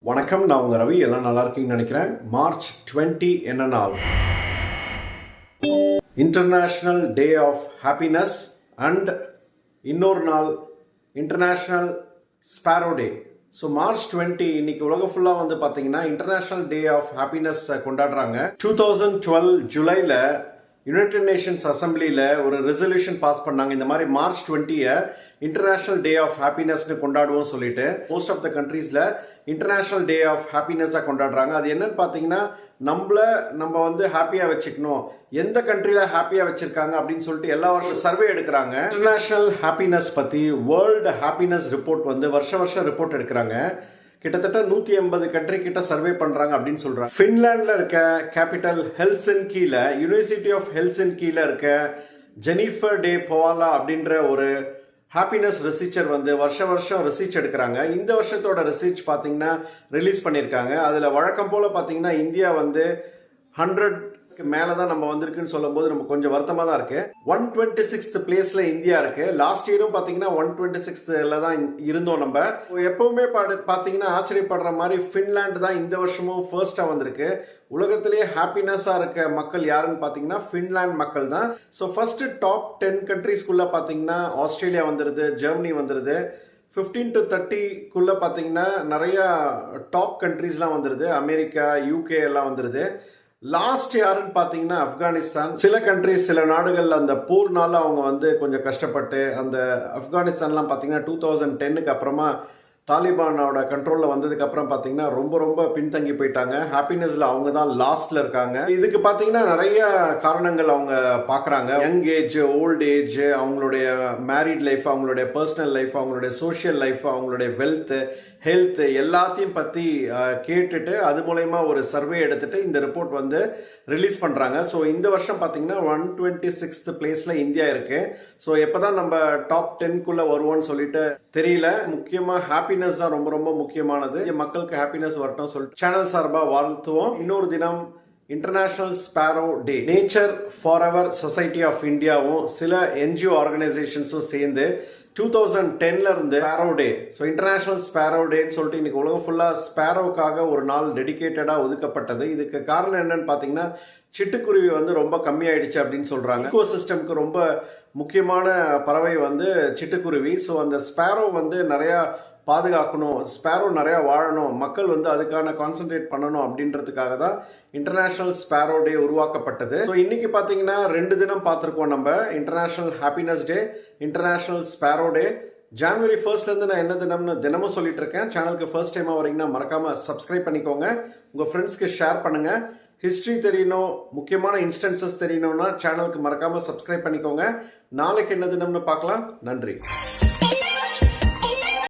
வணக்கம், நான் உங்கள் ரவி. எல்லாம் நல்லா இருக்கீங்கன்னு நினைக்கிறேன். மார்ச் 20 என்ன நாள்? International day of happiness and இன்னொரு நாள் international sparrow day. So March 20 இன்னைக்கு உலகம் ஃபுல்லாக வந்து பார்த்தீங்கன்னா இன்டர்நேஷ்னல் டே ஆஃப் ஹாப்பினஸ் கொண்டாடுறாங்க. 2012 ஜூலையில் யுனைடெட் நேஷன்ஸ் அசம்பிளியில் ஒரு ரெசல்யூஷன் பாஸ் பண்ணாங்க. இந்த மாதிரி மார்ச் 20 இன்டர்நேஷ்னல் டே ஆஃப் ஹாப்பினஸ்னு கொண்டாடுவோம் சொல்லிட்டு மோஸ்ட் ஆஃப் த கண்ட்ரீஸில் இன்டர்நேஷ்னல் டே ஆஃப் ஹாப்பினஸாக கொண்டாடுறாங்க. அது என்னன்னு பார்த்தீங்கன்னா நம்ம வந்து ஹாப்பியாக வச்சுக்கணும், எந்த கண்ட்ரியில் ஹாப்பியாக வச்சிருக்காங்க அப்படின்னு சொல்லிட்டு எல்லா வருஷம் சர்வே எடுக்கிறாங்க. இன்டர்நேஷ்னல் ஹாப்பினஸ் பற்றி வேர்ல்டு ஹாப்பினஸ் ரிப்போர்ட் வந்து வருஷம் ரிப்போர்ட் எடுக்கிறாங்க. கிட்டத்தட்ட 180 கண்ட்ரி கிட்ட சர்வே பண்றாங்க அப்படின்னு சொல்றாங்க. ஃபின்லாண்ட்ல இருக்க கேபிட்டல் ஹெல்சின்கில யூனிவர்சிட்டி ஆஃப் ஹெல்சின்கில இருக்க ஜெனிஃபர் டே போவாலா அப்படின்ற ஒரு ஹாப்பினஸ் ரிசர்ச்சர் வந்து வருஷம் ரிசர்ச் எடுக்கிறாங்க. இந்த வருஷத்தோட ரிசர்ச் பார்த்தீங்கன்னா ரிலீஸ் பண்ணியிருக்காங்க. அதில் வழக்கம் போல் பார்த்தீங்கன்னா இந்தியா வந்து 100க்கு மேலே தான் நம்ம வந்திருக்குன்னு சொல்லும் போது நமக்கு கொஞ்சம் வருத்தமாக தான் இருக்கு. 126th பிளேஸ்ல இந்தியா இருக்கு. லாஸ்ட் இயரும் பார்த்தீங்கன்னா 126th தான் இருந்தோம். நம்ம எப்பவுமே பார்த்தீங்கன்னா ஆச்சரியப்படுற மாதிரி ஃபின்லாண்ட் தான் இந்த வருஷமும் ஃபர்ஸ்டா வந்திருக்கு. உலகத்திலேயே ஹாப்பினஸாக இருக்க மக்கள் யாருன்னு பார்த்தீங்கன்னா ஃபின்லாண்ட் மக்கள் தான். ஸோ ஃபர்ஸ்ட் டாப் 10 கண்ட்ரீஸ்குள்ள பார்த்தீங்கன்னா ஆஸ்திரேலியா வந்துடுது, ஜெர்மனி வந்துடுது. 15 to 30க்குள்ள பார்த்தீங்கன்னா நிறைய டாப் கண்ட்ரீஸ்லாம் வந்துடுது, அமெரிக்கா, யூகே எல்லாம் வந்துடுது. லாஸ்ட் யாருன்னு பார்த்தீங்கன்னா ஆப்கானிஸ்தான். சில கண்ட்ரிஸ், சில நாடுகளில் அந்த போர்னால அவங்க வந்து கொஞ்சம் கஷ்டப்பட்டு அந்த ஆப்கானிஸ்தான்லாம் பார்த்தீங்கன்னா 2010க்கு அப்புறமா தாலிபானோட கண்ட்ரோலில் வந்ததுக்கு அப்புறம் பார்த்தீங்கன்னா ரொம்ப பின்தங்கி போயிட்டாங்க. ஹாப்பினஸ்ல அவங்க தான் லாஸ்ட்ல இருக்காங்க. இதுக்கு பார்த்தீங்கன்னா நிறைய காரணங்கள் அவங்க பார்க்குறாங்க. யங் ஏஜ், ஓல்ட் ஏஜ், அவங்களுடைய மேரிட் லைஃப், அவங்களுடைய பர்சனல் லைஃப், அவங்களுடைய சோஷியல் லைஃப், அவங்களுடைய வெல்த், ஹெல்த் எல்லாத்தையும் பற்றி கேட்டுட்டு அது மூலயமா ஒரு சர்வே எடுத்துட்டு இந்த ரிப்போர்ட் வந்து ரிலீஸ் பண்ணுறாங்க. ஸோ இந்த வருஷம் பார்த்தீங்கன்னா 126th பிளேஸில் இந்தியா இருக்கு. ஸோ எப்போ தான் நம்ம டாப் 10க்குள்ளே வருவோம்னு சொல்லிட்டு தெரியல. முக்கியமாக ஹாப்பினஸ் தான் ரொம்ப முக்கியமானது. மக்களுக்கு ஹாப்பினஸ் வரட்டும் சொல்லிட்டு சேனல் சார்பாக வாழ்த்துவோம். இன்னொரு தினம் international sparrow day. Nature forever society of இந்தியாவும் சில என்ஜிஓ ஆர்கனைசேஷன்ஸும் சேர்ந்து 2010ல இருந்து sparrow day, so international sparrow டேன்னு சொல்லிட்டு இன்னைக்கு உலகம் ஃபுல்லாக ஸ்பேரோக்காக ஒரு நாள் டெடிகேட்டடாக ஒதுக்கப்பட்டது. இதுக்கு காரணம் என்னன்னு பார்த்தீங்கன்னா சிட்டுக்குருவி வந்து ரொம்ப கம்மியாயிடுச்சு அப்படின்னு சொல்றாங்க. ஈகோ சிஸ்டம்க்கு ரொம்ப முக்கியமான பறவை வந்து சிட்டுக்குருவி. ஸோ அந்த ஸ்பேரோ வந்து நிறையா பாதுகாக்கணும், ஸ்பேரோ நிறையா வாழணும், மக்கள் வந்து அதுக்கான கான்சென்ட்ரேட் பண்ணணும் அப்படின்றதுக்காக தான் இன்டர்நேஷனல் ஸ்பேரோ டே உருவாக்கப்பட்டது. ஸோ இன்னைக்கு பார்த்தீங்கன்னா 2 தினம் பார்த்துருக்கோம் நம்ம. இன்டர்நேஷனல் ஹாப்பினஸ் டே, இன்டர்நேஷனல் ஸ்பேரோ டே. ஜனவரி 1 நான் என்ன தினம்னு தினமும் சொல்லிட்டு இருக்கேன். சேனலுக்கு ஃபர்ஸ்ட் டைமாக வரீங்கன்னா மறக்காம சப்ஸ்கிரைப் பண்ணிக்கோங்க, உங்கள் ஃப்ரெண்ட்ஸ்க்கு ஷேர் பண்ணுங்க. ஹிஸ்ட்ரி தெரியணும், முக்கியமான இன்ஸ்டன்சஸ் தெரியணும்னா சேனலுக்கு மறக்காம சப்ஸ்கிரைப் பண்ணிக்கோங்க. நாளைக்கு என்ன தினம்னு பார்க்கலாம். நன்றி.